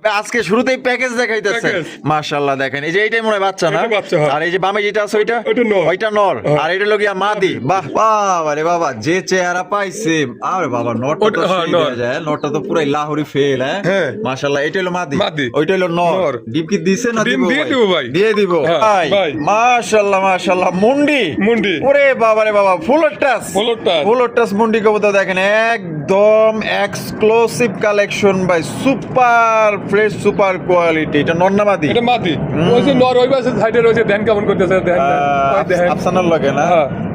আজকে শুরুতেই প্যাকেজ দেখাইতেছে মাশাআল্লাহ। দেখেন এই যে এইটাই মনে হয় বাচ্চা না, আর এই যে বামে যেটা আছে ওইটা নর, আর এটা হলো গিয়া মাদি। বাহ বাবা রে বাবা, যে চেহারা পাইছে, আরে বাবা নটটা তো সেই দেয়া যায়, নটটা তো পুরাই লাহোরি ফেল। হ্যাঁ মাশাআল্লাহ, এটা হলো মাদি, ওইটা হলো নর। ডিম কি দিছে না দিব? ভাই দিয়ে দিব ভাই। মাশাআল্লাহ মাশাআল্লাহ, মুন্ডি ওরে বাবা রে বাবা, ফুল টাচ মুন্ডি কবুতর। দেখেন একদম এক্সক্লুসিভ কালেকশন ভাই, সুপার ফ্রেশ সুপার কোয়ালিটি। এটা নর না মাদি? এটা মাদি। ওই যে নর ওই পাশে সাইডে রয়েছে, দেন কেমন করতেছে, দেখেন আফসানার লাগে না।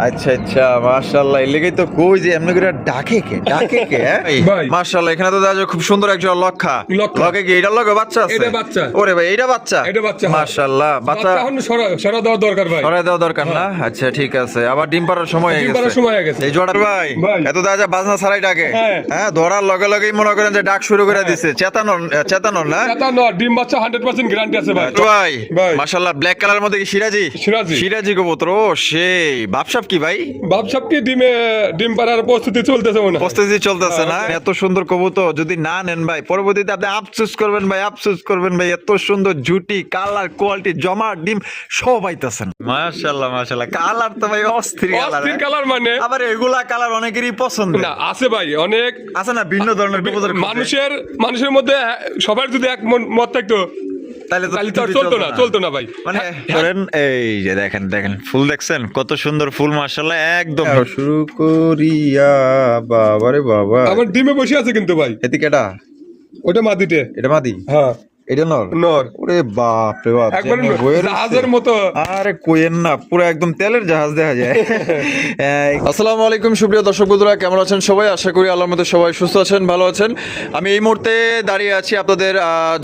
আচ্ছা আচ্ছা মাশাআল্লাহ, এই লেগেই তো কই যে এমনি করে ডাকে কে মাশাআল্লাহ। এখানে তো দেখা খুব সুন্দর একজন লক্ষা লকে কি এটা লগে বাচ্চা আছে? এটা বাচ্চা। ওরে ভাই এটা বাচ্চা মাশাআল্লাহ। বাচ্চা এখন সরা দেওয়া দরকার ভাই, সরা দেওয়া দরকার না? আচ্ছা ঠিক আছে, আবার ডিম পাড়ার সময় হয়ে গেছে। এই জোড়ার ভাই এত দেখা যায় বাজনা ছাড়াই ডাকে। হ্যাঁ ধরার লগে লগেই মনে করেন যে ডাক শুরু করে দিছে। চেতানোর না? চেতানোর ডিম বাচ্চা 100% গ্যারান্টি আছে ভাই। মাশাআল্লাহ, ব্ল্যাক কালার মধ্যে কি সিরাজি কবুতর? ও সেই বাপসাপ কি ভাই? বাপসাপ কি ডিম পাড়ার প্রস্তুতি চলতেছে মনে হয়। প্রস্তুতি চলতেছে না? এত সুন্দর কবুতর যদি না নেন ভাই, পরবর্তীতে আপনি আফসোস করবেন ভাই। এত সুন্দর জুটি, কালার, কোয়ালিটি, জমা ডিম সব পাইতেছেন। মাশাআল্লাহ মাশাআল্লাহ, কালার তো ভাই অস্থির কালার। মানে আবার এগুলা কালার অনেকেরই পছন্দ না, আছে ভাই, অনেক আছে না ভিন্ন ধরনের কবুতর। মানুষের মধ্যে সবার যদি এক মত থাকতো তাহলে চলতো না ভাই। মানে ধরেন এই যে দেখেন ফুল দেখছেন কত সুন্দর ফুল মাশাআল্লাহ। একদম শুরু করিয়া বাবা রে বাবা, আমার ডিমে বসে আছে কিন্তু ভাই। এদিকে এটা ওটা মাদিতে, এটা মাদি। হ্যাঁ এটা নর। ওরে বাপ রে বাপ, একবার জাহাজের মতো। আরে কোয়েন না, পুরো একদম তেলের জাহাজ দেখা যায়। আসসালামু আলাইকুম সুপ্রিয় দর্শক বন্ধুরা, কেমন আছেন সবাই? আশা করি আল্লাহর মধ্যে সবাই সুস্থ আছেন, ভালো আছেন। আমি এই মুহূর্তে দাঁড়িয়ে আছি আপনাদের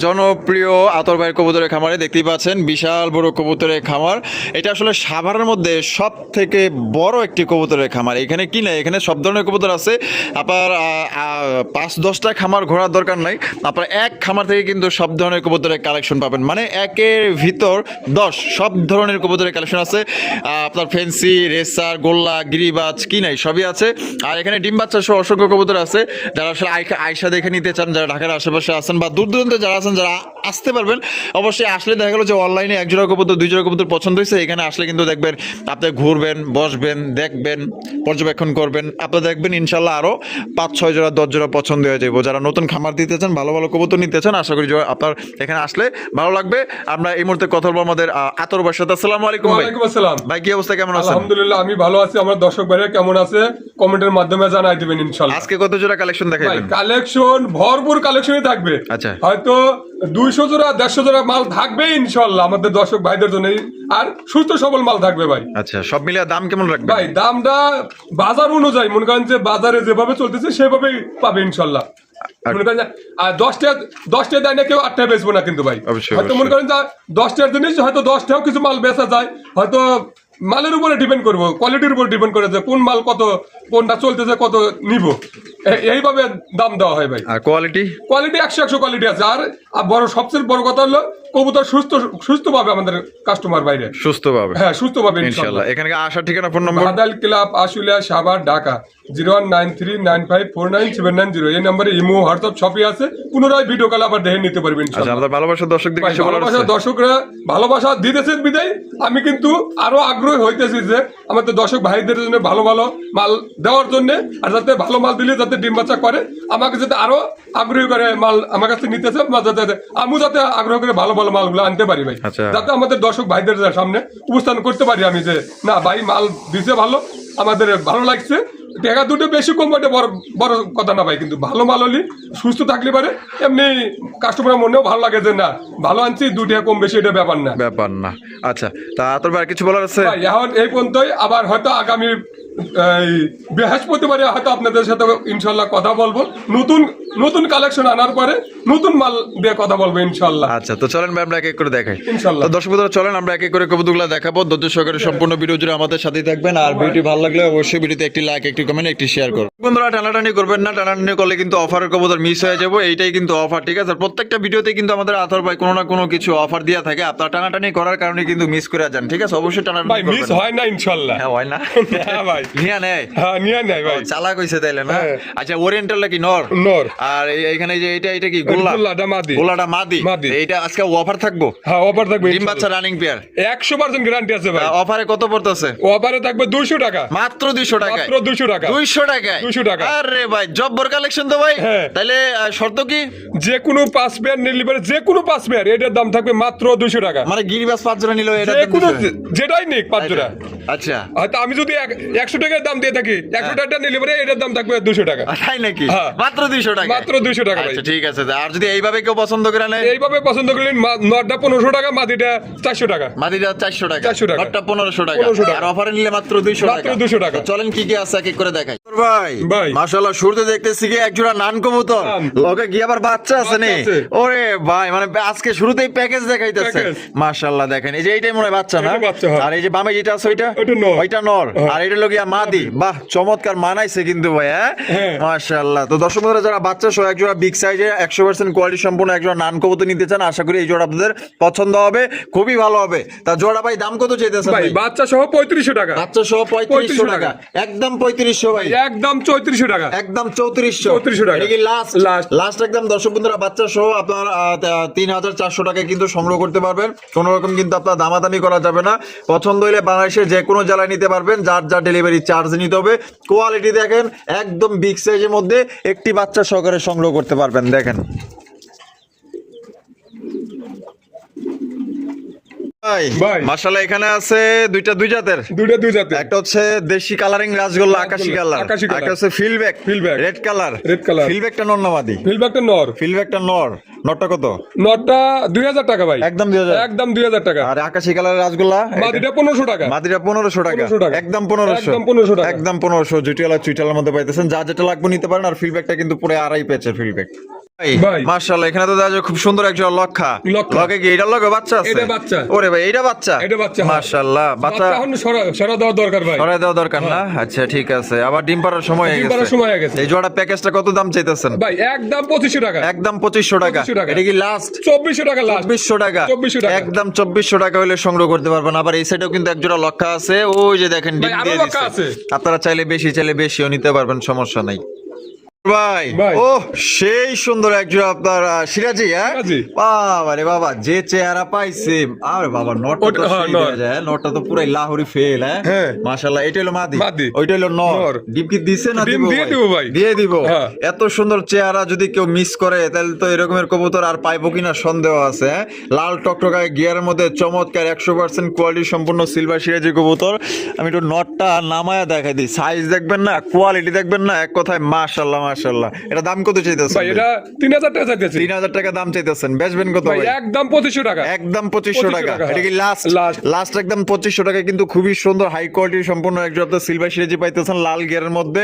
জনপ্রিয় আতর ভাইয়ের কবুতরের খামারে। দেখতেই পাচ্ছেন বিশাল বড় কবুতরের খামার। এটা আসলে সাভারের মধ্যে সব থেকে বড় একটি কবুতরের খামার। এখানে কি না, এখানে সব ধরনের কবুতর আছে। আপনার 5-10টা খামার ঘোরার দরকার নাই, আপনার এক খামার থেকে কিন্তু সব ধরনের কবুতরের কালেকশন পাবেন। মানে একের ভিতর 10 সব ধরনের কবুতরের কালেকশন আছে। আপনার ফেন্সি, রেসার, গোল্লা, গিরিবাজ কি নাই সবই আছে। আর এখানে ডিম বাচ্চা সহ অসংখ্য কবুতর আছে। যারা আসলে আয়সা দেখে নিতে চান, যারা ঢাকার আশেপাশে আছেন বা দূর দূরান্তে যারা আছেন, যারা আসতে পারবেন, অবশ্যই আসলে দেখা গেলো যে অনলাইনে এক জোড়া কবুতর 2 জোড়া কবুতর পছন্দ হয়েছে, এখানে আসলে কিন্তু দেখবেন আপনি ঘুরবেন, বসবেন, দেখবেন, পর্যবেক্ষণ করবেন, আপনি দেখবেন ইনশাল্লাহ আরো 5-6 জোড়া 10 জোড়া পছন্দ হয়ে যাবো। যারা নতুন খামার দিতে চান, ভালো ভালো কবুতর নিতে চান, আশা করি আপনার এখানে আসলে ভালো লাগবে। আমরা এই মুহূর্তে কথা বলবো আমাদের আতর ভাইয়ের সাথে। আসসালামু আলাইকুম ভাই। ওয়ালাইকুম আসসালাম ভাই, কি অবস্থা, কেমন আছেন? আলহামদুলিল্লাহ আমি ভালো আছি। আমার দর্শক ভাইরা কেমন আছে কমেন্টের মাধ্যমে জানাই দিবেন ইনশাআল্লাহ। আজকে কত জোড়া কালেকশন দেখাবেন? কালেকশন ভরপুর কালেকশনই থাকবে। আচ্ছা, হয়তো 200 জোড়া 150 জোড়া মাল থাকবে ইনশাআল্লাহ আমাদের দর্শক ভাইদের জন্য, আর সুস্থ সবল মাল থাকবে ভাই। আচ্ছা, সব মিলিয়ে দাম কেমন রাখবেন ভাই? দামটা বাজার অনুযায়ী মনে করেন যে বাজারে যেভাবে চলতেছে সেভাবেই পাবে ইনশাআল্লাহ। মনে করেন আর 10টা দেয় না কেউ, 8টা বেচবো না কিন্তু ভাই। হয়তো মনে করেন 10টার জিনিস হয়তো 10টাও কিছু মাল বেচা যায়, হয়তো মালের উপরে ডিপেন্ড করবো, কোয়ালিটির উপর ডিপেন্ড করে যে কোন মাল কত, কোনটা চলতেছে, কত নিব, এইভাবে দাম দেওয়া হয় ভাই। আর কোয়ালিটি 100 কোয়ালিটি আছে। আর বড় সবচেয়ে বড় কথা হলো কবুতর সুস্থ পাবে আমাদের কাস্টমার বাইরে, সুস্থ পাবে। হ্যাঁ সুস্থ পাবে ইনশাআল্লাহ। এখানে আসার ঠিকানা, phone number? Badal club, Ashulia, Savar, Dhaka 01939549790। এই নম্বরে ইমো, হোয়াটসঅ্যাপ সবই আছে। পুনরায় ভিডিও কল আবার দেখে নিতে পারবেন ইনশাআল্লাহ। আমাদের ভালোবাসার দর্শকরা ভালোবাসা দিতেছেন বিদায় আমি কিন্তু আরো আগ্রহী হইতেছি যে আমাদের দর্শক ভাইদের জন্য ভালো ভালো মাল দেওয়ার জন্য, আর যাতে ভালো মাল দিলে যাতে ডিম বাচ্চা করে, আমাকে যাতে আরো আগ্রহী করে মাল আমার কাছে নিতেছে, যাতে আমি যাতে আগ্রহ করে ভালো ভালো মালগুলো আনতে পারি ভাই, যাতে আমাদের দর্শক ভাইদের সামনে উপস্থান করতে পারি আমি যে না ভাই মাল দিছে ভালো, আমাদের ভালো লাগছে। টাকা দুটো বেশি কম বড় বড় কথা না ভাই, কিন্তু ভালো মাল হলে সুস্থ থাকলে পারে, এমনি কাস্টমার মনেও ভালো লাগে যে না ভালো আনছি, 2 টাকা কম বেশি এটা ব্যাপার না। আচ্ছা, তা তোর আর কিছু বলার আছে? এখন এই পর্যন্তই। আবার হয়তো আগামী বৃহস্পতিবারে হয়তো আপনাদের সাথে ইনশাল্লাহ কথা বলবো, নতুন কালেকশন আনার পরে নতুন মাল দিয়ে কথা বলবো ইনশাল্লাহ। আচ্ছা, তো চলেন ভাই আমরা এক এক করে দেখাই ইনশাল্লাহ। দর্শক বন্ধুরা চলেন আমরা এক এক করে কবুতরগুলো দেখাবো। ধৈর্য সহকারে সম্পূর্ণ ভিডিও জুড়ে আমাদের সাথেই থাকবেন। আর ভিডিওটি ভালো লাগলে অবশ্যই ভিডিওতে একটি লাইক, একটি কমেন্ট, একটি শেয়ার করুন। বন্ধুরা টানাটানি করবেন না, টানাটানি করলে কিন্তু অফারের কবুতর মিস হয়ে যাবো। এইটাই কিন্তু অফার, ঠিক আছে? প্রত্যেকটা ভিডিওতে কিন্তু আমাদের আতর ভাই কোনো না কোনো কিছু অফার দেওয়া থাকে। আপনারা টানাটানি করার কারণে কিন্তু মিস করে যান, ঠিক আছে? অবশ্যই টানাটানি মিস হয় না ইনশাল্লাহ। হ্যাঁ হয় না? হ্যাঁ ভাই, ভাই। নিয়া নেয়? হ্যাঁ নিয়ে নেয় ভাই। চালাক হইছে তাইলে না? হ্যাঁ। আচ্ছা ওরিয়েন্টালটা কি নর? নর। আর এইখানে যে এটা কি গোল্লা? গোল্লাটা মাদি। গোল্লাটা মাদি। মাদি। এইটা আজকে অফার থাকবো? হ্যাঁ অফার থাকবে ডিম বাচ্চা রানিং পেয়ার 100% গ্যারান্টি আছে ভাই। অফারে কত পড়তেছে? অফারে থাকবে 200 টাকা, মাত্র 200 টাকায়। মাত্র 200 টাকা। 200 টাকায়? 200 টাকা। আরে ভাই জব্বর কালেকশন তো ভাই। হ্যাঁ। তাহলে শর্ত কি? যে কোনো 5 পেয়ার নিলে পারে, যে কোনো 5 পেয়ার এটার দাম থাকবে মাত্র 200 টাকা। মানে গিরিবাস 5 জোড়া নিলো এটা যে কোনো যেটাই নিক 5 জোড়া। আচ্ছা হয়তো আমি যদি 100 টাকার দাম দিয়ে থাকি, 100 টাকা নিলে পারে এটার দাম থাকবে 200 টাকা। তাই নাকি? হ্যাঁ। মাত্র 200 টাকা? মাত্র 200 টাকা ভাই। আচ্ছা ঠিক আছে। আর যদি এইভাবে কেউ পছন্দ করে নেয়? এইভাবে পছন্দ করলে নটটা 1500 টাকা, মাদিটা 400 টাকা। মাদিটা 400 টাকা, 400 টাকা। নটটা 1500 টাকা। 1500 টাকা। আর অফারে নিলে মাত্র 200 টাকা। মাত্র 200 টাকা। তো চলেন কি কি আছে এক এক করে দেখাই। ভাই ভাই। মাশাআল্লাহ শুরুতে দেখতেছি কি এক জোড়া নান কবুতর, নান। লগে কি আবার বাচ্চা আছে নে? বাচ্চা আছে। ওরে ভাই মানে আজকে শুরুতেই প্যাকেজ দেখাইতেছে। প্যাকেজ। মাশাআল্লাহ দেখেন এই যে এইটাই মনে হয় বাচ্চা না? এটা বাচ্চা, হ্যাঁ। আর এই যে বামে যেটা আছে ওইটা? ওইটা নর। ওইটা নর। হ্যাঁ। আর এটা লগিয়া মাদি। বাহ চমৎকার মানাইছে কিন্তু ভাই। হ্যাঁ। মাশাআল্লাহ। তো দর্শক বন্ধুরা যারা বাচ্চা সহ এক জোড়া বিগ সাইজে 100% কোয়ালিটি সম্পূর্ণ এক জোড়া নান কবুতর নিতে চান, আশা করি এই জোড়া আপনাদের পছন্দ হবে, খুবই ভালো হবে। তা জোড়া ভাই দাম কত চাইতেছেন ভাই ভাই? বাচ্চা সহ 3500 টাকা। বাচ্চা সহ 3500 টাকা। টাকা। একদম 3500 ভাই। একদম 3400 টাকা। একদম 3400 3400 টাকা। এটা কি লাস্ট? লাস্ট। লাস্ট একদম দর্শক বন্ধুরা বাচ্চা সহ আপনার 3400 টাকায় কিন্তু সংগ্রহ করতে পারবেন। কোনো রকম কিন্তু আপনার দামাদামি করা যাবে না। পছন্দ হলে বাংলাদেশের যে কোনো জেলায় নিতে পারবেন, যার যা ডেলিভারি চার্জ নিতে হবে। কোয়ালিটি দেখেন একদম বিগ সাইজের মধ্যে একটি বাচ্চা সহকারে সংগ্রহ করতে পারবেন। দেখেন ভাই। মাশাআল্লাহ এখানে আছে দুই জাতের। দুই জাতের। একটা হচ্ছে দেশি কালারিং রাজগোল্লা আকাশি কালার, আকাশি কালার। একটা হচ্ছে ফিলব্যাক ফিলব্যাক। Red colour. Red colour. ফিলব্যাকটা নর না মাদি? ফিলব্যাকটা নর। ফিলব্যাকটা নর। নরটা কত? নটটা 2000 টাকা ভাই। একদম 2000। একদম 2000 টাকা। আর আকাশি কালার রাজগোল্লা মাদিটা 1500 টাকা। মাদিটা 1500 টাকা। 1500 টাকা। একদম 1500। একদম 1500 টাকা। একদম 1500 জুটিয়ালা চুইটালার মধ্যে পাইতেছেন। যা যেটা লাগবে নিতে পারেন। আর ফিলব্যাকটা কিন্তু পুরো আড়াই পেচের ফিলব্যাক। ভাই। মাশাআল্লাহ এখানে তো দেখা যায় খুব সুন্দর একজন লক্ষা। লক্ষা। লগে কি এটা লগে বাচ্চা আছে? এটা বাচ্চা। ওরে ভাই এটা বাচ্চা? এটা বাচ্চা। মাশাআল্লাহ বাচ্চা এখন সরা দেওয়া দরকার ভাই। সরাই দেওয়া দরকার না? আচ্ছা ঠিক আছে। আবার ডিম পাড়ার সময় হয়ে ডিম গেছে। পাড়ার সময় হয়ে গেছে। এই জোড়া প্যাকেজটা কত দাম চাইতেছেন? ভাই একদম 2500 টাকা। একদম 2500 টাকা। 2500 টাকা। এটা কি লাস্ট? 2400 টাকা লাস্ট। 2400 টাকা। 2400 টাকা। একদম 2400 টাকা হলে সংগ্রহ করতে পারবেন। আবার এই সাইডেও কিন্তু এক জোড়া লক্ষা আছে। ওই যে দেখেন ডিম ভাই, আরো দিয়ে লক্ষা দিছে। আছে। আপনারা চাইলে বেশিও নিতে পারবেন, সমস্যা নাই। ভাই ভাই। ও সেই সুন্দর একজন আপনার সিরাজি। সিরাজি। বাবা রে বাবা যে চেহারা পাইছে। আরে বাবা নটটা তো ওটা, হ্যাঁ, সেই নর। দেয়া যায়। নটটা তো পুরাই লাহোরি ফেল। হ্যাঁ। মাশাআল্লাহ এটা হলো মাদি। মাদি। ওইটা হলো নর। নর। ডিম কি দিছে না ডিম দিব? দিয়ে দিব ভাই। দিয়ে দিব। হ্যাঁ। এত সুন্দর চেহারা যদি কেউ মিস করে তাহলে তো এরকমের কবুতর আর পাইবো কিনা সন্দেহ আছে। লাল টকটকায় গিয়ারের মধ্যে চমৎকার 100% কোয়ালিটি সম্পূর্ণ সিলভার সিরাজি কবুতর। আমি একটু নটটা নামায়া দেখাই দিই। সাইজ দেখবেন না, কোয়ালিটি দেখবেন না, এক কথায় মাশাআল্লাহ মাশাআল্লাহ। এটা দাম কত চাইতেছেন? ভাই এটা 3000 টাকা চাইতেছি। 3000 টাকা দাম চাইতেছেন। বেচবেন কত ভাই ভাই? একদম 2500 টাকা। একদম 2500 টাকা। 2500 টাকা। এটা কি লাস্ট? লাস্ট। লাস্ট একদম 2500 টাকা। কিন্তু খুবই সুন্দর হাই কোয়ালিটি সম্পূর্ণ একজন আপনার সিলভার সিরাজি পাইতেছেন লাল গিয়ারের মধ্যে।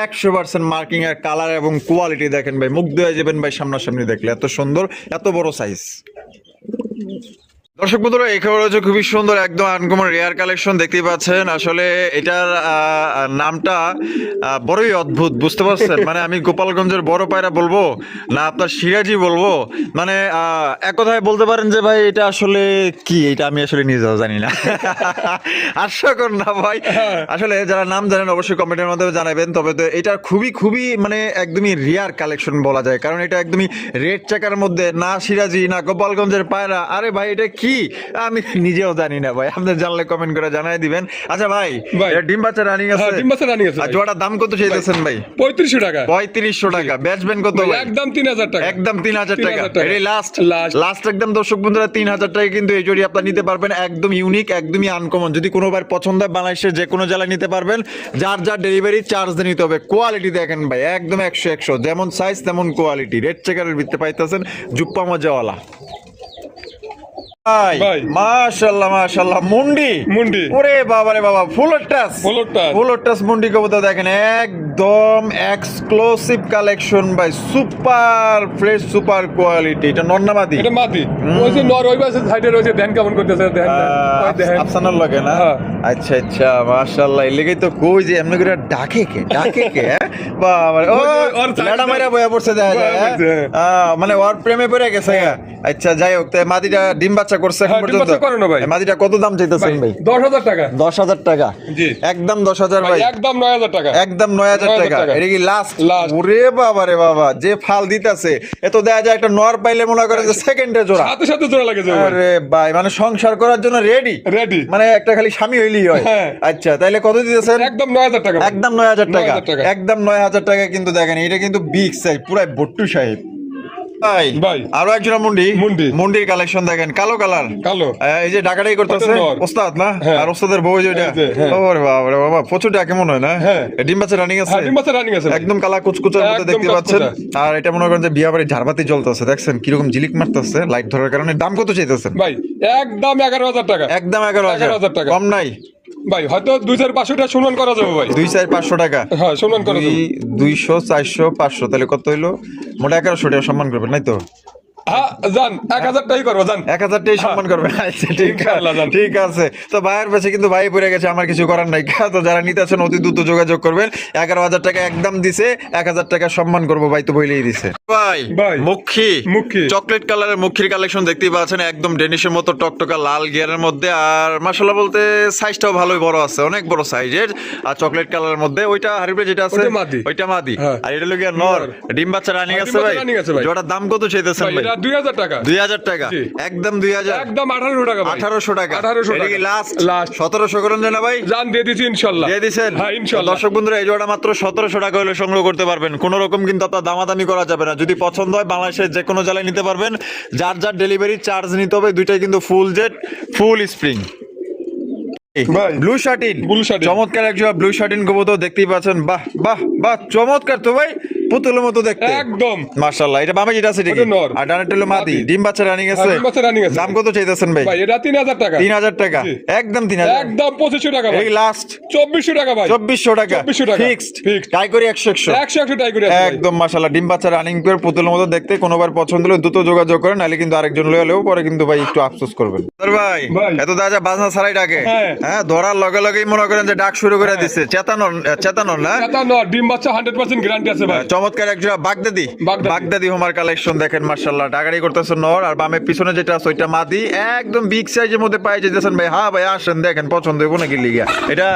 100% মার্কিং এর কালার এবং কোয়ালিটি দেখেন ভাই, মুগ্ধ হয়ে যাবেন ভাই সামনাসামনি দেখলে। এত সুন্দর, এত বড় সাইজ। দর্শক বন্ধুরা এই খবর হচ্ছে খুবই সুন্দর একদম আনকমন রেয়ার কালেকশন দেখতেই পাচ্ছেন। আসলে এটার নামটা বড়ই অদ্ভুত, বুঝতে পারছেন? মানে আমি গোপালগঞ্জের বড় পায়রা বলবো না আপনার সিরাজি বলবো, মানে এক কথায় বলতে পারেন যে ভাই এটা আসলে কি, এটা আমি আসলে নিজেও জানি না। হাস্যকর না ভাই? আসলে যারা নাম জানেন অবশ্যই কমেন্টের মাধ্যমে জানাবেন। তবে তো এটা খুবই মানে একদমই রেয়ার কালেকশন বলা যায়, কারণ এটা একদমই রেড চেকার মধ্যে, না সিরাজি না গোপালগঞ্জের পায়রা। আরে ভাই এটা কি আমি নিজেও জানি না ভাই, আপনাদের জানলে কমেন্ট করে জানাই দিবেন। আচ্ছা ভাই এটা ডিম বাচ্চা রানিং আছে? হ্যাঁ, ডিম বাচ্চা রানিং আছে। আর জোড়াটার দাম কত চাইতেছেন ভাই? 3500 টাকা। 3500 টাকা। বেচবেন কত ভাই? একদম 3000 টাকা। একদম 3000 টাকা। 3000 টাকা। এটাই লাস্ট? লাস্ট। লাস্ট একদম দর্শক বন্ধুরা 3000 টাকা কিন্তু এই জোড়ি আপনারা নিতে পারবেন। একদম ইউনিক, একদমই আনকমন। যদি কোনোবার পছন্দ হয় বাংলাদেশের যে কোনো জেলায় নিতে পারবেন। যার যার ডেলিভারি চার্জ দিয়ে নিতে হবে। কোয়ালিটি দেখেন ভাই একদম 100 যেমন সাইজ তেমন কোয়ালিটি। রেড চেকারের ভিতরে পাইতেছেন জুপ্পা মজাওয়ালা। ভাই। মাশাআল্লাহ মাশাআল্লাহ মুন্ডি। ওরে বাবা রে বাবা, ফুলের টাচ মুন্ডি কবুতর দেখেন একদম এক্সক্লুসিভ কালেকশন ভাই। Super fresh, super quality. এটা নর না মাদি? এটা মাদি। ওই যে নর ওই পাশে সাইডে রয়েছে, দেন কেমন করতেছে দেখেন। আফসানার লাগে না? হ্যাঁ। আচ্ছা মাশাআল্লাহ। এই লেগেই তো কই যে এমনি করে ডাকে কে? বাবা ও ওর চাকরি- লেডা মাইরা বয়া পড়ছে দেখা যায় বয়া পড়ছে, মানে ওর প্রেমে পড়ে গেছে আচ্ছা যাই হোক তাই মাদিটা ডিম বাচ্চা করছে এখন হ্যাঁ, ডিম পর্যন্ত বাচ্চা করে না ভাই। এই মাদিটা কত দাম চাইতেছেন ভাই 10,000 টাকা 10,000 টাকা জি। একদম 10,000 ভাই একদম 9,000 টাকা একদম 9,000 টাকা টাকা। এটা কি লাস্ট Last। ওরে বাবা রে বাবা যে ফাল দিতেছে এত দেখা যায় একটা নর পাইলে মনে করে যে সেকেন্ডে জোড়া সাথে সাথে জোড়া লাগে যাবে আরে ভাই মানে সংসার করার জন্য রেডি রেডি মানে একটা খালি স্বামী হইলেই হয় হ্যাঁ। আচ্ছা তাইলে কত দিতেছেন একদম 9,000 টাকা ভাই। একদম 9,000 টাকা 9,000 টাকা। একদম 9,000 টাকা কিন্তু দেখেন এটা কিন্তু বিগ সাইজ পুরাই বট্টু সাহেব ভাই ভাই। আরো একজন মুন্ডি। মুন্ডির কালেকশন দেখেন কালো কালার কালো এই যে ডাকাটাই করতেছে ওটা নর। ওস্তাদ না হ্যাঁ। আর ওস্তাদের বউ যেটা এই যে, হ্যাঁ। ওরে বাবা রে বাবা প্রচুরটা কেমন হয় না হ্যাঁ। এ ডিম বাচ্চা রানিং আছে হ্যাঁ, ডিম বাচ্চা রানিং আছে ভাই। একদম কালা কুচকুচার মধ্যে একদম দেখতে পাচ্ছেন কুচকুচা। আর এটা মনে করেন যে বিয়া বাড়ির ঝাড়বাতি জ্বলতেছে দেখছেন কিরকম ঝিলিক মারতেছে লাইট ধরার কারণে দাম কত চাইতেছেন ভাই একদম 11,000 টাকা একদম 11,000 11,000 টাকা। কম নাই ভাই হয়তো 2,500 টাকা সম্মান করা যাবে ভাই 2,500 টাকা হ্যাঁ সম্মান করা যাবে 200 400 500 তাহলে কত হইলো মোটা 1100 টাকা সম্মান করবেন নাই তো হ্যাঁ জান 1,000 টাকাই করবো জান 1,000 টাকাই সম্মান করবেন আচ্ছা ঠিক ইনশাআল্লাহ, জান। ঠিক আছে তো ভাইয়ের কাছে কিন্তু ভাই পড়ে গেছে আমার কিছু করার নাই তো যারা নিতে আছেন অতি দ্রুত যোগাযোগ করবেন 11,000 টাকা একদম দিছে 1,000 টাকা সম্মান করবো ভাই তো বইলেই দিছে ভাই ভাই। মুখী মুখী। চকলেট কালারের মুখির কালেকশন দেখতেই পাচ্ছেন একদম ডেনিশের মতো টকটকা লাল গিয়ারের মধ্যে আর মাশাআল্লাহ বলতে সাইজটাও ভালোই বড় আছে অনেক বড় সাইজের আর চকলেট কালারের মধ্যে ওইটা হারিবে যেটা আছে ওইটা মাদি। ওইটা মাদি হ্যাঁ। আর এটা লগিয়া নর ডিম বাচ্চা রানিং হ্যাঁ, আছে ডিম বাচ্চা ভাই running আছে ভাই। জোড়ার দাম কত চাইতেছেন ভাই ভাই এটা 2,000 টাকা 2,000 টাকা জি। একদম 2,000 একদম 1800 টাকা ভাই 1800 টাকা 1800 এটা কি টাকা লাস্ট লাস্ট 1700 করেন না ভাই জান দিয়ে দিছি ইনশাআল্লাহ দিয়ে দিছেন হ্যাঁ ইনশাআল্লাহ দর্শক বন্ধুরা এই জোড়া মাত্র 1700 টাকা হলে সংগ্রহ করতে পারবেন কোনো রকম কিন্তু আপনার দামাদামি করা যাবে না যদি পছন্দ হয় বাংলাদেশের যে কোনো জেলায় নিতে পারবেন যার যার ডেলিভারি চার্জ নিতে হবে দুইটাই কিন্তু ফুল জেট ফুল স্প্রিং ভাই। Blue satin Blue satin. চমৎকার এক জোড়া ব্লু শার্টিন কবুতর দেখতেই পাচ্ছেন বাহ বাহ বাহ চমৎকার তো ভাই পুতুলের মতো দেখতে একদম মাশাআল্লাহ এটা বামে যেটা আছে ওটা নর। আর ডানাটা হলো মাদি মাদি। ডিম বাচ্চা রানিং আছে হ্যাঁ, ডিম বাচ্চা running আছে। দাম কত চাইতেছেন ভাই ভাই এটা 3,000 টাকা 3,000 টাকা জি। একদম 3,000 একদম 2,500 টাকা ভাই এই লাস্ট 2,400 টাকা ভাই 2,400 টাকা 2,400 টাকা। Fixed Fixed। ট্রাই করি 100 100 টাকা করে আছে ভাই। একদম মাশাআল্লাহ ডিম বাচ্চা রানিং পেয়ার পুতুলের মতো দেখতে কোনোবার পছন্দ হলে দ্রুত যোগাযোগ করেন নাহলে কিন্তু আরেকজন লয়ে এলেও পরে কিন্তু ভাই একটু আফসোস করবেন ভাই ভাই। এত দাদা বাজনা ছাড়াই ডাকে হ্যাঁ। হ্যাঁ ধরার লগে লগেই মনে করেন যে ডাক শুরু করে দিচ্ছে চেতানোর না এটা নর ডিম বাচ্চা 100% গ্যারান্টি আছে ভাই চমৎকার একজোড়া বাগদাদি বাগদাদি। বাগদাদি হোমার কালেকশন দেখেন মাশাআল্লাহ ডাকারি করতেছে নর আর বামে পিছনে যেটা আছে ওইটা মাদি একদম বিগ সাইজের মধ্যে পাই যেতেছেন ভাই হ্যাঁ ভাই আসেন দেখেন পছন্দ হইব নাকি লিগা এটা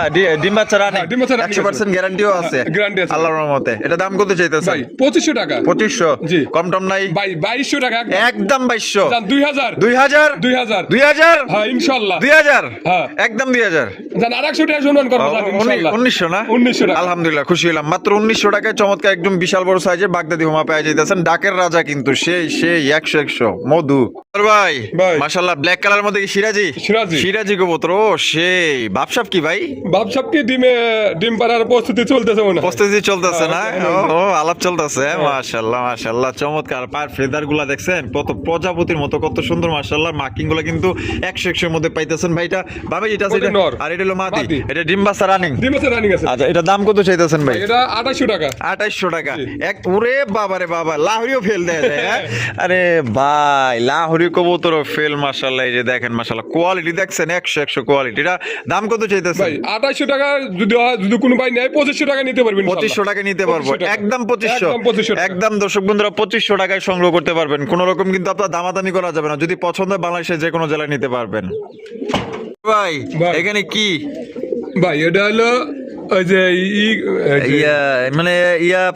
ডিম বাচ্চা রানি হ্যাঁ, ডিম বাচ্চা running 100% গ্যারান্টিও আছে হ্যাঁ, guarantee আছে। আল্লাহর রহমতে এটা দাম কত চাইতেছেন ভাই 2,500 টাকা 2500 জি। কম টম নাই ভাই 2,200 টাকা একদম। একদম 2200 জান 2,000 2000 2,000 2000 হ্যাঁ ইনশাআল্লাহ 2000 হ্যাঁ। একদম 2000 জান 800 টাকা সম্মান করবো জান ইনশাআল্লাহ 1900 না 1900 টাকা আলহামদুলিল্লাহ খুশি হলাম মাত্র 1900 টাকায় চমৎকার একদম বিশাল বড় সাইজের বাগদাদি হোমা পেয়ে যাইতেছেন ডাকের রাজা কিন্তু সেই 100 মধু ভাই ভাই। মাশাআল্লাহ ব্ল্যাক কালার মধ্যে কি সিরাজি সিরাজি। সিরাজি কবুতর ও সেই ভাবসাব কি ভাই বাপসাপ কি ডিম পাড়ার প্রস্তুতি চলতেছে মনে হয়। প্রস্তুতি চলতেছে না হ্যাঁ, ও আলাপ চলতেছে মাশাআল্লাহ মাশাআল্লাহ চমৎকার পার ফেদার গুলা দেখছেন কত প্রজাপতির মতো কত সুন্দর মাশাআল্লাহ মার্কিং গুলা কিন্তু 100 মধ্যে পাইতেছেন ভাই এটা ভাবে যেটা আছে ওটা এটা- নর। আর এটা হলো মাদি মাদি। এটা ডিম বাচ্চা রানিং ডিম বাচ্চা রানিং আছে আচ্ছা এটা দাম কত চাইতেছেন ভাই এটা 2,800 টাকা 2800 টাকা জি। এক ওরে বাবারে বাবা লাহোরিও ফেল দেয়া যায় হ্যাঁ? আরে ভাই লাহোরি কবুতরও ফেল মাশাআল্লাহ এই যে দেখেন মাশাআল্লাহ কোয়ালিটি দেখছেন 100 কোয়ালিটি এটা দাম কত চাইতেছেন ভাই 2,800 টাকা যদি কোনো ভাই নেয় 2,500 টাকা নিতে পারবেন 2500 টাকা নিতে পারবো 2500 টাকা। একদম 2500 একদম 2500 টাকা। একদম দর্শক বন্ধুরা 2500 টাকায় সংগ্রহ করতে পারবেন কোন রকম কিন্তু আপনার দামাদামি করা যাবে না যদি পছন্দ হয় বাংলাদেশের যে কোনো জেলায় নিতে পারবেন ভাই ভাই। এখানে কি ভাই এটা হলো ওই যে ইয়া মানে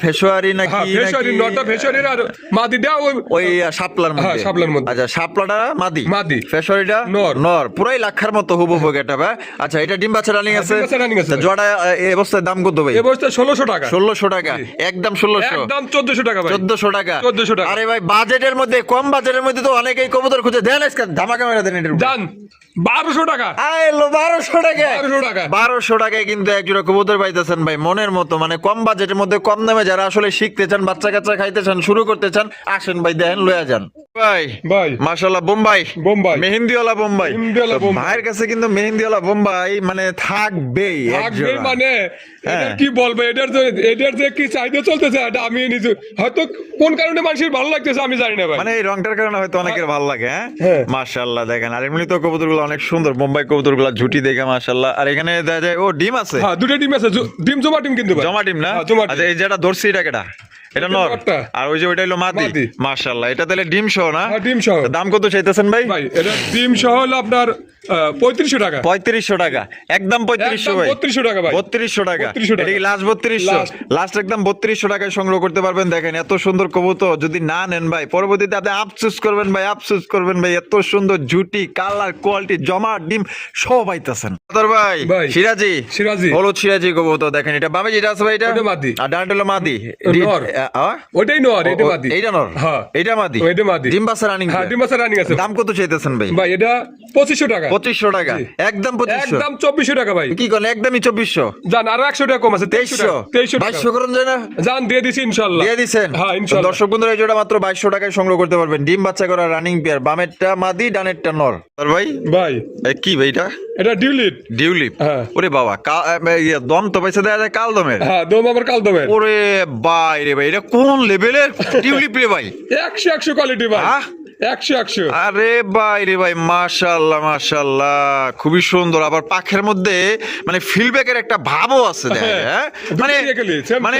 ফেসোয়ারি নাকি হ্যাঁ ফেশরি নাকি- নটা ফেশরি আর মাদি দেওয়া ওই ওই শাপলার মধ্যে হ্যাঁ, শাপলার মধ্যে। আচ্ছা শাপলাটা মাদি মাদি। ফেশরিটা নর। নর পুরাই লাক্ষার মতো হুবহু গেটাবে আচ্ছা এটা ডিম বাচ্চা রানিং আছে ডিম বাচ্চা running আছে। জোড়া এই অবস্থায় দাম কত ভাই এ বস্তা 1,600 টাকা 1600 টাকা জি। একদম 1600 একদম 1,400 টাকা ভাই 1400 টাকা 1400 টাকা। আরে ভাই বাজেটের মধ্যে কম বাজেটের মধ্যে তো অনেকেই কবুতর খুঁজে দেন আজকে ধামাকা মেরা দেন এটার উপর। জান 1,200 টাকা আয় লো 1200 টাকা 1,200 টাকা 1200 টাকায় কিন্তু এক জোড়া কবুতর পাইতেছেন ভাই মনের মতো মানে কম বাজেটের মধ্যে কম দামে যারা আসলে শিখতে চান বাচ্চা কাচ্চা খাইতে চান শুরু করতে চান আসেন ভাই দেখেন লয়া যান ভাই ভাই মাশাআল্লাহ বোম্বাই বোম্বাই মেহেন্দিওয়ালা বোম্বাই মেহেন্দিওয়ালা তো বোম্বাই। ভাইয়ের কাছে কিন্তু মেহেন্দিওয়ালা বোম্বাই মানে থাকবেই এক থাকবে জোড়া। মানে হ্যাঁ। এটা কি বলবো এটার যে কি চাহিদা চলতেছে এটা আমি নিজে হয়তো কোন কারণে মানুষের ভালো লাগতেছে আমি জানি না ভাই মানে এই রংটার কারণে হয়তো অনেকের ভালো লাগে হ্যাঁ হ্যাঁ। মাশাআল্লাহ দেখেন আর এমনি তো কবুতরগুলো অনেক সুন্দর বোম্বাই কবুতরগুলো ঝুটি দেখে মাশাআল্লাহ আর এখানে দেখা যায় ও ডিম আছে হ্যাঁ দুটো ডিম আছে, ডিম জমা ডিম কিন্তু ভাই। জমা ডিম না? হ্যাঁ, জমা ডিম। আচ্ছা, এই যেটা ধরছি এটা কেটা? এটা নর, নরটা। আর ওই যে ওইটা হলো মাদি। মাদি। মাশাআল্লাহ, এটা তাহলে ডিম সহ না? হ্যাঁ, ডিম সহ। দাম কত চাইতেছেন ভাই? ভাই এটা ডিম সহ হলো আপনার 3500 টাকা। 3500 টাকা, একদম 3500 ভাই। 3200 টাকা ভাই। 3200 টাকা। 3200 টাকা। এটা কি লাস্ট 3200? Last। লাস্ট একদম 3200 টাকায় সংগ্রহ করতে পারবেন। দেখেন এত সুন্দর কবুতর যদি না নেন ভাই, পরবর্তীতে আপনি আফসোস করবেন ভাই, আফসোস করবেন ভাই। এত সুন্দর জুটি, কালার, কোয়ালিটি, জমা ডিম সব পাইতেছেন ভাই। ভাই। সিরাজি, সিরাজি। হলুদ সিরাজি কবুতর দেখেন, এটা বামে যেটা আছে ভাই এটা ওটা মাদি। আর ডানটা হলো মাদি। নর। ওটাই নর, এটা মাদি। এইটা নর, হ্যাঁ। এইটা মাদি। ওইটা মাদি। ডিম বাচ্চা রানিং। হ্যাঁ, ডিম বাচ্চা রানিং আছে। দাম কত চাইতেছেন ভাই? ভাই এটা 2500 টাকা। 2500 টাকা, জি। একদম 2500। একদম 2400 টাকা ভাই। কি করেন, একদমই 2400? জান আরো 100 টাকা কম আছে, 2300 2300 টাকা। 2200 করুন যায় না? জান দিয়ে দিছি ইনশাআল্লাহ। দিয়ে দিছেন? হ্যাঁ ইনশাআল্লাহ। দর্শক বন্ধুরা, এই জোড়া মাত্র 2200 টাকায় সংগ্রহ করতে পারবেন। ডিম বাচ্চা করা রানিং পেয়ার, বামেরটা মাদি, ডানেরটা নর। আর ভাই ভাই কি ভাই এটা? এটা ডিউলিট। ডিউলিপ। হ্যাঁ। ওরে বাবা, দম তো পয়সা দেয়া যায় কাল দমের। হ্যাঁ, দম আমার কাল দমে। ওরে ভাই রে ভাই, এটা কোন লেভেলের ডিউলিপ রে ভাই? 100 কোয়ালিটি ভাই। হ্যাঁ? 100। আরে ভাই রে ভাই, মাশাআল্লাহ মাশাআল্লাহ, খুবই সুন্দর। আবার পাখের মধ্যে মানে ফিলব্যাকের একটা ভাবও আছে দেখা যায়, হ্যাঁ? মানে দুটোই একই, same, মানে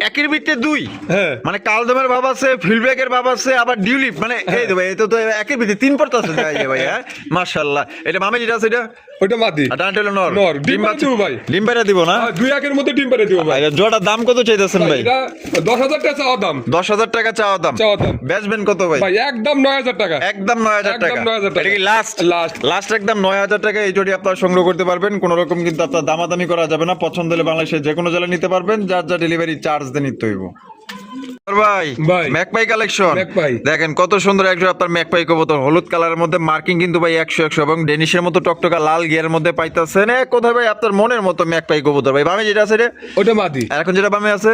একের ভিতরে দুই। হ্যাঁ। মানে কালদমের ভাব আছে, ফিলব্যাকের ভাব আছে, আবার ডিউলিপ, মানে এই তো ভাই, এটা তো একের ভিতরে তিন পড়তে আছে দেখা যায় ভাই, হ্যাঁ? মাশাআল্লাহ। এটা মামে যেটা আছে এটা ওটা মাদি। আর ডানটা হলো নর। নর। ডিম পাড়া দিব ভাই। ডিম পাড়া দিব না? দুই একের মধ্যে ডিম পাড়ে দিব ভাই। আর জোড়ার দাম কত চাইতেছেন ভাই? এটা 10,000 টাকা চাওয়া দাম। 10,000 টাকা চাওয়া দাম। চাওয়া দাম। বেচবেন কত ভাই? ভাই একদম 9000 টাকা। একদম 9000 টাকা। একদম 9000 টাকা। এটা কি লাস্ট? লাস্ট। লাস্ট একদম 9000 টাকা এই জোড়ি আপনারা সংগ্রহ করতে পারবেন। কোনো রকম কিন্তু আপনার দামাদামি করা যাবে না। পছন্দ হলে বাংলাদেশের যে কোনো জেলায় নিতে পারবেন, যার যা ডেলিভারি চার্জ দিয়ে নিতে হইব। ভাই ভাই। Magpie collection magpie. দেখেন কত সুন্দর একজন আপনার ম্যাকপাই কবুতর, হলুদ কালারের মধ্যে মার্কিং কিন্তু ভাই 100 এবং ডেনিশের মতো টকটকা লাল গিয়ারের মধ্যে পাইতাছেন। এক কোথায় ভাই আপনার মনের মতো ম্যাকপাই কবুতর ভাই। বামে যেটা আছে রে, ওটা মাদি। আর এখন যেটা বামে আছে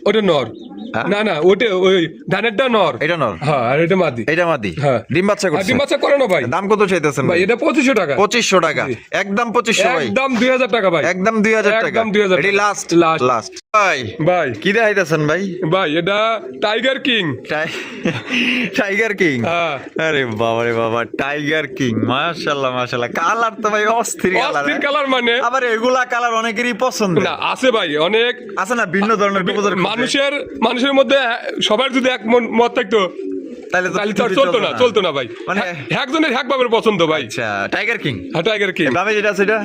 ওটা নর। হ্যাঁ? না না, ওটা ওই ধানেরটা নর। এটা নর। হ্যাঁ, আর এটা মাদি। এটা মাদি। হ্যাঁ। ডিম বাচ্চা আর করছে। ডিম বাচ্চা করে না ভাই। দাম কত চাইতেছেন ভাই ভাই? এটা 2500 টাকা। 2500 টাকা, জি। একদম 2500 ভাই। একদম 2000 টাকা ভাই। একদম 2000 টাকা। একদম 2000 এটি টাকা। Last Last। লাস্ট ভাই। ভাই কি দেখাইতেছেন ভাই? ভাই এটা টাইগার কিং। Tiger king. হ্যাঁ। আরে বাবা রে বাবা, টাইগার কিং, মাশাআল্লাহ মাশাআল্লাহ। কালার তো ভাই অস্থির কালার। অস্থির কালার মানে। আবার এগুলা কালার অনেকেরই পছন্দ না আছে ভাই অনেক। আছে না ভিন্ন ধরনের কবুতর খুঁজে? মানুষের মধ্যে সবার যদি এক মত থাকতো তাহলে তাহলে তো আর চলতো না ভাই। মানে একজনের এক ভাবের পছন্দ ভাই। আচ্ছা, টাইগার কিং। হ্যাঁ, টাইগার কিং। বামে যেটা আছে এটা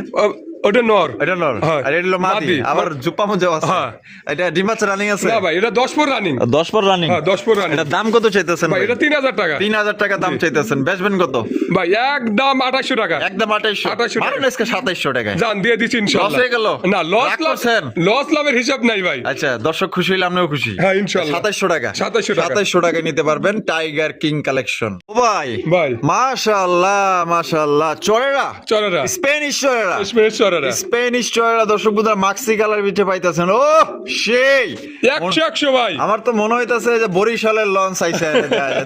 ওটা নর। এটা নর, হ্যাঁ। আর এটা হলো মাদি। মাদি। আবার জুপ্পা মজা আছে। হ্যাঁ। এটা ডিম বাচ্চা রানিং আছে? না ভাই এটা 10 পর রানিং। 10 পর রানিং। হ্যাঁ 10 পর রানিং। এটা দাম কত চাইতেছেন ভাই ভাই? এটা 3000 টাকা। 3000 টাকা দাম চাইতেছেন, বেচবেন কত? ভাই একদম 2800 টাকা। একদম 2800। 2800 টাকা। মারুন আজকে 2700 টাকায়। জান দিয়ে দিচ্ছি ইনশাআল্লাহ। লস হয়ে গেল? না লস রাগ করছেন? লস লাভের হিসাব নাই ভাই। আচ্ছা, দর্শক খুশি হইলে আপনিও খুশি। হ্যাঁ, ইনশাআল্লাহ। 2700 টাকা। 2700 টাকা। 2700 টাকায় নিতে পারবেন টাইগার কিং কালেকশন। ও ভাই ভাই মাশাআল্লাহ মাশাআল্লাহ, চড়েরা, চরেরা। স্প্যানিশ চড়েরা, স্পেস চরেরা। স্প্যানিশ চড়েরা। দর্শক বন্ধুরা মাক্সি কালার বিটে পাইতাছেন। ও সেই 100 ভাই। আমার তো মনে হইতাছে যে বরিশালের লঞ্চ আইছে।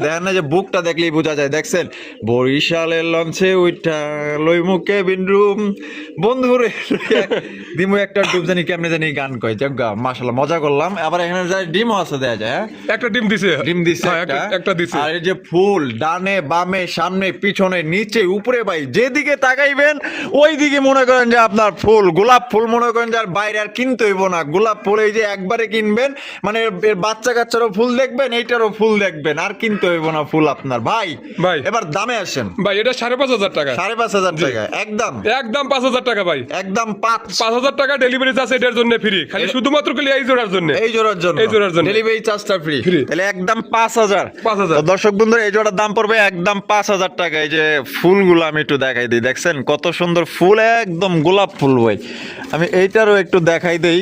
দেখেন না যে বুকটা দেখলেই বোঝা যায়। দেখছেন বরিশালের লঞ্চে উইঠা লই মুখে বিনরুম বন্ধুরে দিমু একটা ডুব জানি কেমনে জানি গান কয়। জগা মাশাআল্লাহ মজা করলাম। আবার এখানে যায় ডিমও আছে দেখা যায়। হ্যাঁ, একটা ডিম দিছে। ডিম দিছে হ্যাঁ, একটা। একটা দিছে। আর এই যে ফুল ডানে বামে সামনে পিছনে নিচে উপরে ভাই যেদিকে তাকাইবেন ওই দিকে মনে করেন যে আপনার ফুল। গোলাপ ফুল মনে করেন যে আর বাইরে আর কিনতে হইব না। গোলাপ ফুল এই যে একবারে কিনবেন, মানে এর বাচ্চা কাচ্চারও ফুল দেখবেন, এইটারও ফুল দেখবেন, আর কিনতে হইব না ফুল আপনার ভাই। ভাই। এবার দামে আসেন। ভাই এটা 5500 টাকা। 5500 টাকা একদম। একদম 5000 টাকা ভাই। একদম 5000 টাকা ডেলিভারি চার্জ এটার জন্য ফ্রি। খালি শুধুমাত্র খালি এই জোড়ার জন্য। এই জোড়ার জন্য। এই জোড়ার জন্য। ডেলিভারি চার্জটা ফ্রি। Free। তাহলে একদম 5000। 5000 তো দর্শক বন্ধুরা এই জোড়ার দাম পড়বে একদম 5000 টাকা। এই যে ফুলগুলো আমি একটু দেখাই দিই, দেখছেন কত সুন্দর ফুল, একদম গোলাপ ফুল ভাই। আমি এইটারও একটু দেখাই দেই,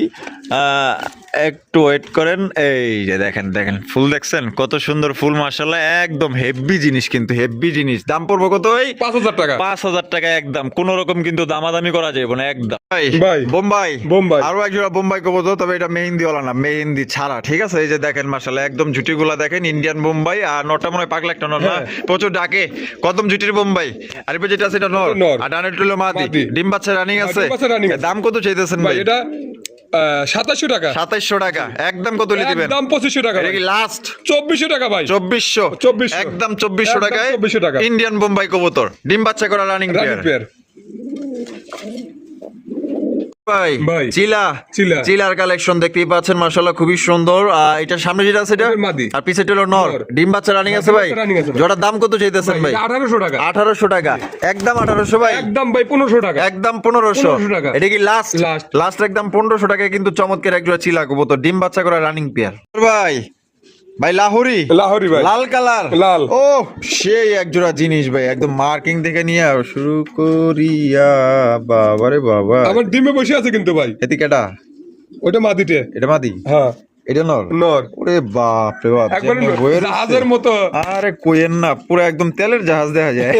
একটু ওয়েট করেন। এই যে দেখেন দেখেন ফুল দেখছেন কত সুন্দর ফুল, মাশাআল্লাহ একদম হেভি জিনিস, কিন্তু হেভি জিনিস। দাম পড়বে কত? ওই 5000 টাকা। 5000 টাকা একদম। কোন রকম কিন্তু দামাদামি করা যাবে না একদম। ভাই। বোম্বাই বোম্বাই। আরো এক জোড়া বোম্বাই কবুতর, তবে এটা মেহেন্দিওয়ালা না, মেহেন্দি ছাড়া। ঠিক আছে, এই যে দেখেন মাশাআল্লাহ একদম জুটিগুলা দেখেন, ইন্ডিয়ান বোম্বাই। আর নটা মনে হয় পাগলা একটা নর না, হ্যাঁ। প্রচুর ডাকে, কদম জুটির বোম্বাই। আর এবার যেটা আছে এটা নর, নর। আর ডানের টুলো মাদি। মাদি। ডিম বাচ্চা রানিং হ্যাঁ, আছে। ডিম বাচ্চা running আছে। দাম কত চাইতেছেন ভাই ভাই? এটা 2700 টাকা। 2700 টাকা একদম। কত দিবেন? একদম 2500 টাকা। এটা কি লাস্ট? 2400 টাকা ভাই। 2400 2400 একদম 2400 একদম টাকায় 2400 টাকা। ইন্ডিয়ান বোম্বাই কবুতর, ডিম বাচ্চা করা রানিং রানিং পেয়ার। পেয়ার। ভাই ভাই। চিলা চিলা। চিলার কালেকশন দেখতেই পাচ্ছেন মাশাআল্লাহ খুবই সুন্দর। এটা সামনে যেটা আছে এটা এটা মাদি। আর পিছে হলো নর। নর। ডিম বাচ্চা রানিং আছে ডিম ভাই। বাচ্চা running আছে ভাই। জোড়ার দাম কত চাইতেছেন ভাই? 1800 টাকা। 1800 টাকা একদম 1800 ভাই। একদম ভাই 1500 টাকা। একদম 1500 1500 টাকা। এটা কি লাস্ট Last। লাস্ট একদম 1500 টাকায় কিন্তু চমৎকার এক জোড়া চিলা কবুতর ডিম বাচ্চা করা রানিং পেয়ার ভাই। ভাই লাহোরি লাহোরি ভাই। লাল কালার লাল। ও সেই এক জোড়া জিনিস ভাই একদম মার্কিং দেখে নিয়ে শুরু করিয়া বাবারে বাবা। আমার ডিমে বসে আছে কিন্তু ভাই। এদিকেটা ওটা মাদিতে। এটা মাদি হ্যাঁ এটা নর নর। ওরে বাপ রে বাপ একবারে যেমন বইয়ের জাহাজের মতো। আরে কোয়েন না পুরো একদম তেলের জাহাজ দেখা যায়।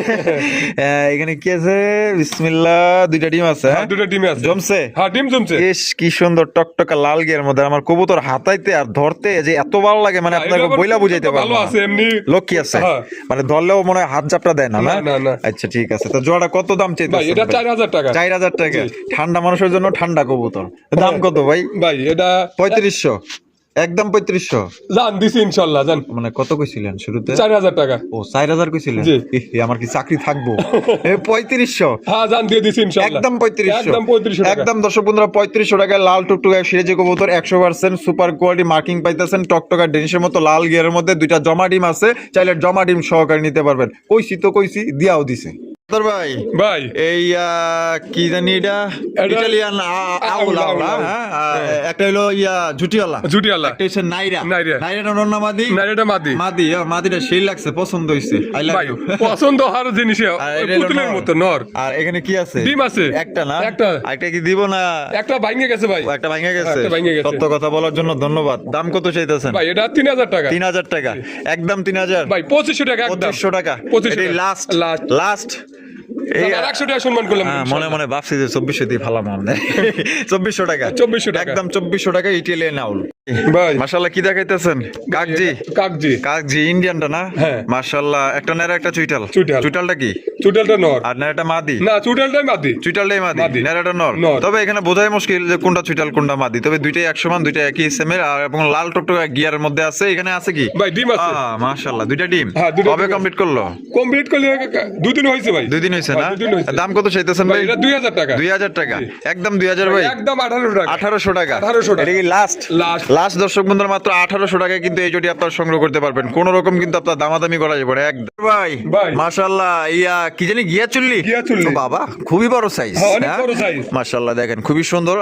এখানে কি আছে বিসমিল্লাহ দুইটা ডিম আছে হ্যাঁ দুটো ডিমে আছে। জমছে হ্যাঁ ডিম জমছে। বেশ কি সুন্দর টকটকা লাল গিয়ার মধ্যে আমার কবুতর হাতাইতে আর ধরতে যে এত ভালো লাগে মানে আপনাকে এটা আবার বইলা বুঝাইতে ভালো পারবো আছে না। এমনি। লক্ষ্মী আছে হ্যাঁ। মানে ধরলেও মনে হয় হাত চাপটা দেয় না না না, না। আচ্ছা ঠিক আছে তো জোড়া কত দাম ভাই চাইতেছেন এটা 4000 টাকা। 4000 টাকা ঠান্ডা মানুষের জন্য ঠান্ডা কবুতর দাম কত ভাই? ভাই এটা 3500 একদম 3500 জান দিছি ইনশাআল্লাহ জান। মানে কত কইছিলেন শুরুতে? 4000 টাকা। ও 4000 কইছিলেন জি। আমার কি চাকরি থাকবো? 3500 হ্যাঁ জান দিয়ে দিছি ইনশাআল্লাহ। একদম 3500 একদম 3500 টাকা। একদম দর্শক বন্ধুরা 3500 টাকায় লাল টুকটুকা সিরেজে কবুতর 100% সুপার কোয়ালিটি মার্কিং পাইতেছেন টকটকা ডেনিশের মতো লাল গিয়ারের মধ্যে দুইটা জমা ডিম আছে চাইলে জমা ডিম সহকারে নিতে পারবেন কইছি দিয়াও দিছে তোর ভাই ভাই এই কি জানি এটা ইটালিয়ান আউল আউল একটা হলো ঝুটিওয়ালা জুটিয়ালা। একটা হচ্ছে নাইরা নাইরা। নাইরাটা নর মাদি না এটা মাদি। মাদি মাদিটা সেই লাগছে পছন্দ হইছে আই লাভ ভাই ইউ পছন্দ হওয়ার জিনিস আর এটা হলো পুতুলের নর। মতো নর। আর এখানে কি আছে? ডিম আছে। একটা না একটা। একটা কি দিব না? একটা ভাঙে গেছে ভাই। ও, একটা ভাঙে গেছে একটা ভাঙে গেছে। সত্য কথা বলার জন্য ধন্যবাদ। দাম কত চাইতেছেন? ভাই এটা 3000 টাকা। 3000 টাকা একদম 3000 ভাই 2500 টাকা একদম। 2500 টাকা 2500 এটাই টাকা। Last last. লাস্ট এই 100 টাকা সম্মান করলাম। মনে মনে ভাবছি যে 2400 দিয়ে ফালাম আমরা 2400 টাকা 2400 টাকা। একদম 2400 টাকা ইটালিয়ান আউল ভাই মাশাআল্লাহ কি দেখাইতেছেন? কাকজি কাকজি। কাকজি ইন্ডিয়ানটা না? হ্যাঁ। মাশাআল্লাহ একটা নেড়া একটা চুইটাল চুইটাল। চুইটালটা কি? চুটালটা নর। আর নেড়াটা মাদি না চুটালটাই মাদি। চুইটালটাই মাদি মাদি। নেড়াটা নর নর। তবে এখানে বোঝাই মুশকিল যে কোনটা চুইটাল কোনটা মাদি তবে দুইটাই এক সমান দুইটা একই সেমের আর এবং লাল টকটকা গিয়ারের মধ্যে আছে এখানে আছে কি ভাই ডিম আছে। মাশাআল্লাহ দুইটা ডিম হ্যাঁ, দুইটা কবে ডিম। কমপ্লিট করলো? কমপ্লিট করলে 2 দিন হয়েছে ভাই। 2 দিন হয়েছে না? 2 দিন হয়েছে। দাম কত চাইতেছেন ভাই ভাই? এটা 2000 টাকা। 2000 টাকা একদম 2000 ভাই একদম 1800 টাকা। 1800 টাকা 1800 টাকা। এটা কি লাস্ট Last। লাস্ট দর্শক বন্ধুরা মাত্র 1800 টাকায় কিন্তু এই জোটি আপনারা সংগ্রহ করতে পারবেন কোন রকম কিন্তু আপনার দামাদামি করা যাবে না একদম ভাই ভাই। মাশাআল্লাহ কি জানি গিয়া চুল্লি গিয়াচুল্লি। ও বাবা খুবই বড় সাইজ হ্যাঁ, অনেক বড় size। মাশাআল্লাহ দেখেন খুবই সুন্দর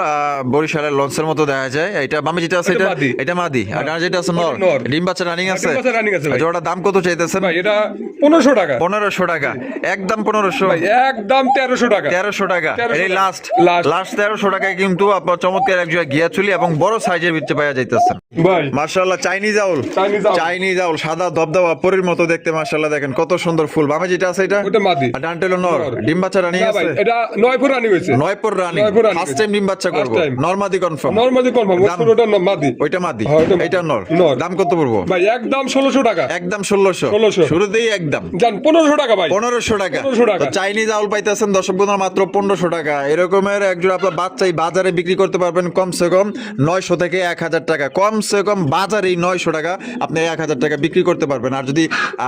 বরিশালের লঞ্চের মতো দেখা যায় এটা বামে যেটা আছে এটা এটা মাদি। এটা মাদি আর ডানে যেটা আছে নর নর। ডিম বাচ্চা রানিং আছে ডিম বাচ্চা running আছে ভাই। জোড়াটার দাম কত চাইতেছেন? ভাই এটা 1500 টাকা। 1500 টাকা একদম 1500 ভাই একদম 1300 টাকা। 1300 টাকা 1300 এই টাকা। Last Last। লাস্ট 1300 টাকায় কিন্তু আপনার চমৎকার এক জোড়া গিয়া চুলি এবং বড় সাইজের ভিতরে পাওয়া যাইতেছে ভাই মাশাআল্লাহ Chinese owl Chinese owl. Chinese owl সাদা দবদবা পরীর মতো দেখতে মাশাআল্লাহ দেখেন কত সুন্দর ফুল বামে যেটা আছে এটা ওটা মাদি। আর ডানটেলো নর নর। ডিম বাচ্চা রানিং না ভাই আছে এটা 9 ফুট রানি হয়েছে। 9 পর রানিং নয়পুর running ফার্স্ট হয়েছে। টাইম ডিম বাচ্চা First করব time। নরমাদি কনফার্ম নরমালি কনফার্ম দাম? ওটা মাদি। ওইটা মাদি হ্যাঁ, ওইটা মাদি। এটা নর নর। দাম কত পড়বো? ভাই একদম 1600 টাকা। একদম 1600 1600 শুরুতেই একদম জান 1500 টাকা ভাই। 1500 টাকা 1500 টাকা। চাইনিজ আউল পাইতেছেন দর্শক বন্ধুরা মাত্র 1500 টাকা এরকমের একজন আপনার বাচ্চাই বাজারে বিক্রি করতে পারবেন কমসে কম 900 থেকে 1000 টাকা কমসে কম বাজারেই 900 টাকা আপনি 1000 টাকা বিক্রি করতে পারবেন আর যদি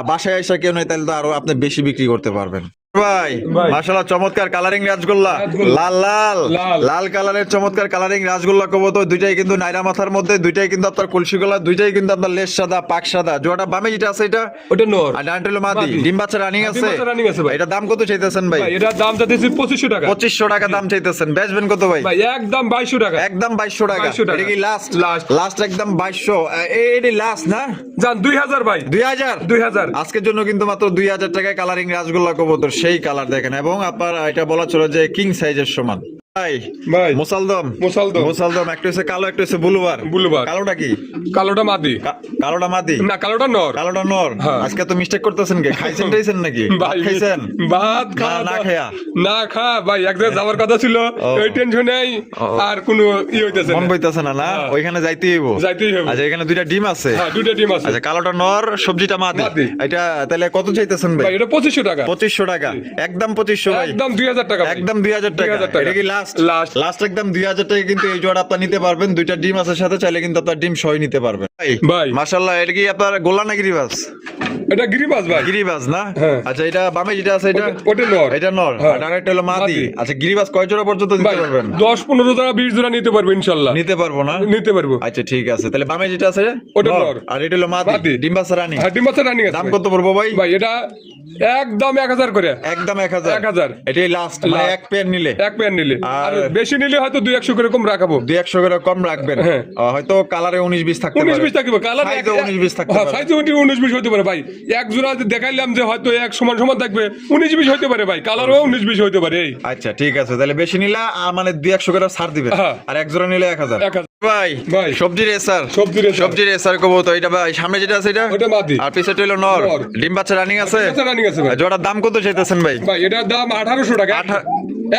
বাসায় এসে কেউ নেই তাহলে তো আরো আপনি বেশি বিক্রি করতে পারবেন ভাই ভাই। মাশাআল্লাহ চমৎকার কালারিং রাজগোল্লা রাজগোল্লা। লাল লাল লাল। লাল কালারের চমৎকার কালারিং রাজগোল্লা কবুতর দুইটাই কিন্তু নাইরা মাথার মধ্যে দুইটাই কিন্তু আপনার কলসি গলা দুইটাই কিন্তু আপনার লেস সাদা পাক সাদা জোড়াটা বামে যেটা আছে এটা ওটা নর। আর ডানটেলো মাদি মাদি। ডিম বাচ্চা রানিং ডিম আছে বাচ্চা running আছে ভাই। এটা দাম কত চাইতেছেন ভাই? ভাই এটা দাম চাইতেছি 2500 টাকা। 2500 টাকা দাম চাইতেছেন বেচবেন কত ভাই? ভাই একদম 2200 টাকা। একদম 2200 টাকা 2200 টাকা। এটা কি লাস্ট Last। লাস্ট একদম 2200 এডি লাস্ট না জান 2000 ভাই। 2000 2000 আজকের জন্য কিন্তু মাত্র 2000 টাকায় কালারিং রাজগোল্লা কবুতর সেই কালার দেখেন এবং আপনার এটা বলা চলে যে কিং সাইজের সমান ভাই ভাই মুসালদম মুসালদম একটা হচ্ছে কালো একটা হচ্ছে বুলুবার বুলুবার। কালোটা কি? কালোটা মাদি। কালোটা মাদি না কালোটা নর। কালোটা নর হ্যাঁ। আজকে তো মিস্টেক করতেছেন কে খাইছেন টাইছেন নাকি ভাত ভাই খাইছেন ভাত খাওয়া না দাওয়া- খায়া? না খা ভাই এক জায়গায় যাওয়ার কথা ছিল এই টেনশনেই আর কোনো হইতেছে মন না। বইতাছে না না হ্যাঁ। ওইখানে যাইতেই হইব যাইতেই হবে। আচ্ছা এখানে দুইটা ডিম আছে হ্যাঁ দুটো ডিম আছে। আচ্ছা কালোটা নর সবজিটা মাদি মাদি। এটা তাহলে কত চাইতেছেন ভাই? ভাই এটা 2500 টাকা। 2500 টাকা একদম 2500 ভাই একদম 2000 টাকা ভাই। একদম 2000 টাকা 2000 টাকা। এটা কি লাস্ট Last। লাস্ট একদম 2000 টাকা কিন্তু এই জোড়া আপনি নিতে পারবেন দুইটা ডিম আছে সাথে চাইলে কিন্তু আপনার ডিম সহ নিতে পারবেন ভাই। মাশাআল্লাহ এটা কি আপনার গোল্লা নাকি রিভার্স? এটা গিরিবাজ ভাই। গিরিবাজ না? হ্যাঁ। আচ্ছা, এটা বামে যেটা আছে এটা ওটা নর। এটা নর, হ্যাঁ। আর আরেকটা হলো মাদি। মাদি। আচ্ছা, গিরিবাজ কয় জোড়া পর্যন্ত দিতে ভাই পারবেন? 10-15 জোড়া 20 জোড়া নিতে পারবো ইনশাল্লাহ। নিতে পারবো না? নিতে পারবো। আচ্ছা ঠিক আছে, তাহলে বামে যেটা আছে ওটা নর, নর। আর এটা হলো মাদি। মাদি। ডিম বাচ্চা রানী। হ্যাঁ, ডিম বাচ্চা রানিং আছে দাম ভাই। কত পড়বো ভাই? ভাই এটা একদম 1000 করে। একদম 1000। 1000 এটাই লাস্ট, মানে Last। এক পেয়ার নিলে এক পেয়ার নিলে, আর- আর বেশি নিলে হয়তো 200-100 করে কম রাখাবো। 200 করে কম রাখবেন। হ্যাঁ। হয়তো কালারে 19-20 থাকতে পারে। 19-20 থাকবে কালার। Size এ 19-20 থাকতে পারে। সাইজে 19-20 হতে পারে ভাই। এক জোড়া যে দেখাইলাম যে হয়তো এক সমান সমান থাকবে, 19-20 হতে পারে ভাই। কালারও 19-20 হতে পারে। এই আচ্ছা ঠিক আছে, তাহলে বেশি নিলে মানে 200 করে ছাড় দিবেন। হ্যাঁ। আর এক জোড়া নিলে 1000। 1000 ভাই ভাই। সবজি রেসার। সবজি রেসার। কবো তো এটা ভাই, সামনে যেটা আছে এটা ওটা মাদি। আর পিছনে হলো নর। নর। ডিম বাচ্চা রানিং আছে। ডিম বাচ্চা running আছে ভাই। আর জোড়ার দাম কত চাইতেছেন ভাই? ভাই এটার দাম 1800 টাকা।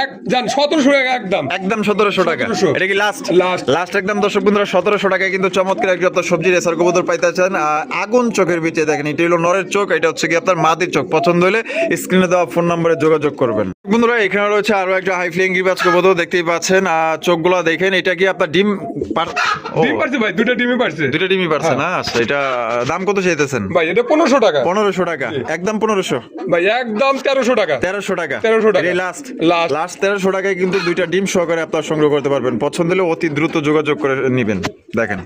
এক জান 1700 টাকা একদম। একদম 1700 টাকা। 1700 এটা কি লাস্ট? Last। লাস্ট একদম দর্শক বন্ধুরা 1700 টাকায় কিন্তু চমৎকার একটা আপনার সবজি রেসার কবুতর পাইতেছেন। আগুন চোখের বিচে দেখেন, এটা হলো নরের চোখ, এটা হচ্ছে কি আপনার মাদির চোখ। পছন্দ হলে স্ক্রিনে দেওয়া ফোন নম্বরে যোগাযোগ করবেন। বন্ধুরা এখানে রয়েছে আরো একটা হাই ফ্লাইং গিরিবাজ কবুতর, দেখতেই পাচ্ছেন। চোখগুলো দেখেন, এটা কি আপনার ডিম ও, ডিম পারছে ভাই, দুটো ডিমই পারছে। দুটো ডিমই পারছে না? আচ্ছা, এটা দাম কত চাইতেছেন? ভাই এটা 1500 টাকা। 1500 টাকা। একদম 1500। ভাই একদম 1300 টাকা। 1300 টাকা। 1300 টাকা। এটাই লাস্ট। Last। লাস্ট 1300 টাকায় কিন্তু দুইটা ডিম সহকারে আপনার সংগ্রহ করতে পারবেন। পছন্দ হলে অতি দ্রুত যোগাযোগ করে নেবেন। দেখেন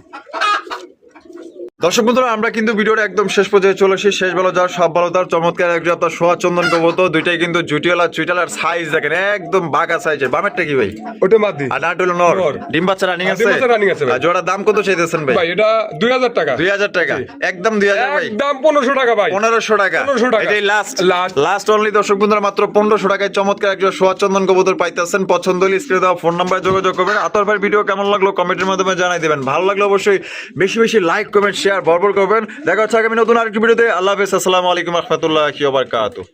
দর্শক বন্ধুরা, আমরা কিন্তু ভিডিওর একদম শেষ পর্যায়ে চলে এসেছি। শেষ ভালো যার সব ভালো তার চমৎকার একজন আপনার সোয়া চন্দন কবুতর, দুইটাই কিন্তু জুটিওয়ালা চুইটালার সাইজ দেখেন, একদম বাঘা সাইজের। বামেরটা কি ভাই? ওটা মাদি। আর ডাট হলো নর। নর। ডিম বাচ্চা রানিং ডিম আছে। বাচ্চা running আছে ভাই। আর জোড়ার দাম কত চাইতেছেন ভাই? ভাই এটা 2000 টাকা। 2000 টাকা। একদম 2000 ভাই। একদম 1500 টাকা ভাই। 1500 টাকা। 1500 টাকা। এটাই লাস্ট। Last। লাস্ট অনলি দর্শক বন্ধুরা, মাত্র 1500 টাকায় চমৎকার একজন সোয়া চন্দন কবুতর পাইতেছেন। পছন্দ হলে স্ক্রিনে দেওয়া ফোন নাম্বারে যোগাযোগ করবেন। আতর ভাই ভিডিও কেমন লাগলো কমেন্টের মাধ্যমে জানাই দিবেন। ভালো লাগলে অবশ্যই বেশি বেশি লাইক কমেন্ট শেয়ার বরবর করবেন। দেখা হচ্ছে আগামী নতুন আরেকটি ভিডিওতে। আল্লাহ হাফেজ। আসসালামু আলাইকুম ওয়া রাহমাতুল্লাহি ওয়া বারাকাতুহু।